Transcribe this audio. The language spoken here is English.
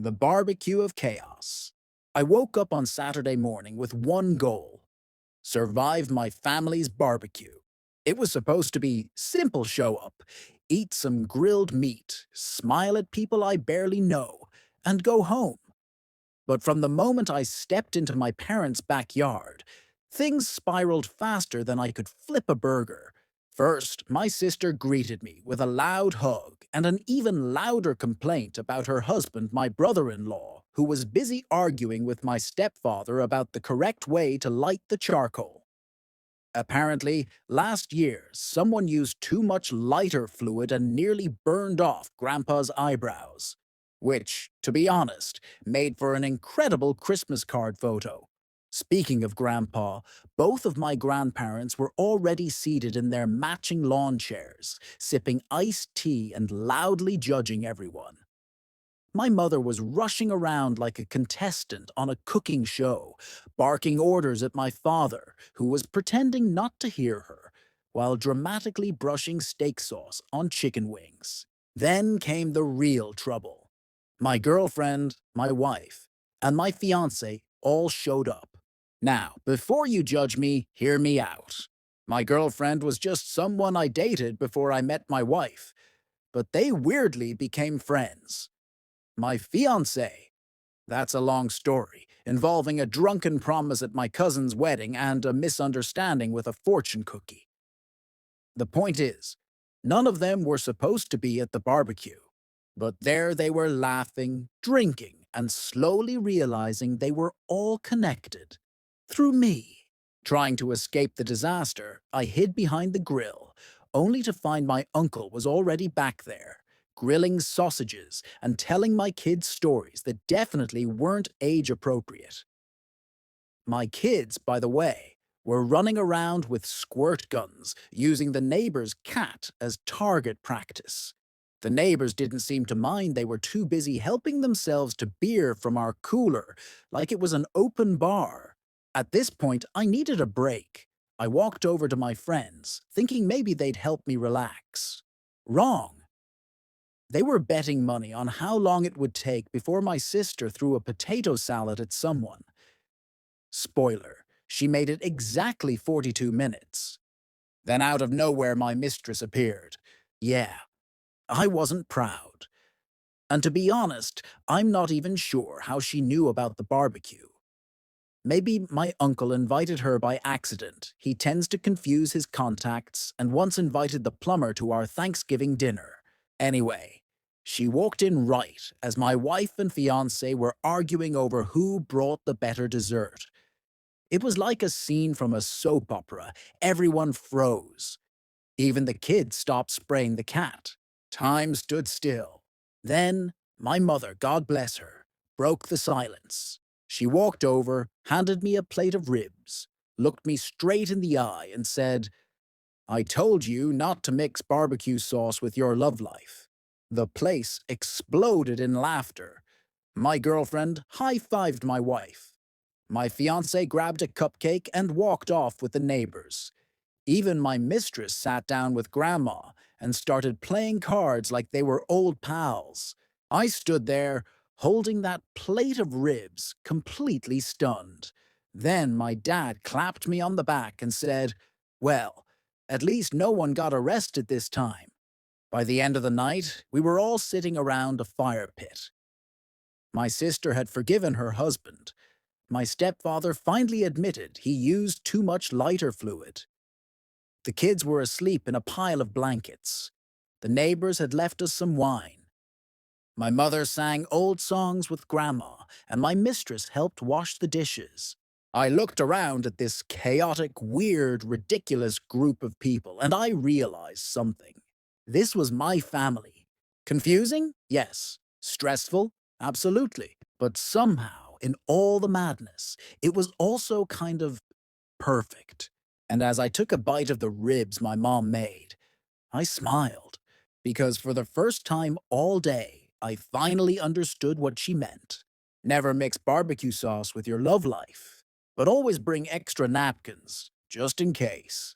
The barbecue of chaos. I woke up on Saturday morning with one goal: survive my family's barbecue. It was supposed to be simple show up, eat some grilled meat, smile at people I barely know, and go home. But from the moment I stepped into my parents' backyard, things spiraled faster than I could flip a burger. First, my sister greeted me with a loud hug and an even louder complaint about her husband, my brother-in-law, who was busy arguing with my stepfather about the correct way to light the charcoal. Apparently, last year, someone used too much lighter fluid and nearly burned off Grandpa's eyebrows, which, to be honest, made for an incredible Christmas card photo. Speaking of Grandpa, both of my grandparents were already seated in their matching lawn chairs, sipping iced tea and loudly judging everyone. My mother was rushing around like a contestant on a cooking show, barking orders at my father, who was pretending not to hear her, while dramatically brushing steak sauce on chicken wings. Then came the real trouble. My girlfriend, my wife, and my fiancé all showed up. Now, before you judge me, hear me out. My girlfriend was just someone I dated before I met my wife, but they weirdly became friends. My fiancé. That's a long story, involving a drunken promise at my cousin's wedding and a misunderstanding with a fortune cookie. The point is, none of them were supposed to be at the barbecue. But there they were laughing, drinking, and slowly realizing they were all connected. Through me. Trying to escape the disaster, I hid behind the grill, only to find my uncle was already back there, grilling sausages and telling my kids stories that definitely weren't age appropriate. My kids, by the way, were running around with squirt guns, using the neighbor's cat as target practice. The neighbors didn't seem to mind. They were too busy helping themselves to beer from our cooler, like it was an open bar. At this point, I needed a break. I walked over to my friends, thinking maybe they'd help me relax. Wrong. They were betting money on how long it would take before my sister threw a potato salad at someone. Spoiler, she made it exactly 42 minutes. Then out of nowhere my mistress appeared. Yeah, I wasn't proud. And to be honest, I'm not even sure how she knew about the barbecue. Maybe my uncle invited her by accident. He tends to confuse his contacts and once invited the plumber to our Thanksgiving dinner. Anyway, she walked in right as my wife and fiancé were arguing over who brought the better dessert. It was like a scene from a soap opera. Everyone froze. Even the kids stopped spraying the cat. Time stood still. Then, my mother, God bless her, broke the silence. She walked over, handed me a plate of ribs, looked me straight in the eye, and said, "I told you not to mix barbecue sauce with your love life." The place exploded in laughter. My girlfriend high-fived my wife. My fiancé grabbed a cupcake and walked off with the neighbors. Even my mistress sat down with Grandma and started playing cards like they were old pals. I stood there, holding that plate of ribs, completely stunned. Then my dad clapped me on the back and said, "Well, at least no one got arrested this time." By the end of the night, we were all sitting around a fire pit. My sister had forgiven her husband. My stepfather finally admitted he used too much lighter fluid. The kids were asleep in a pile of blankets. The neighbors had left us some wine. My mother sang old songs with Grandma, and my mistress helped wash the dishes. I looked around at this chaotic, weird, ridiculous group of people, and I realized something. This was my family. Confusing? Yes. Stressful? Absolutely. But somehow, in all the madness, it was also kind of perfect. And as I took a bite of the ribs my mom made, I smiled, because for the first time all day, I finally understood what she meant. Never mix barbecue sauce with your love life, but always bring extra napkins, just in case.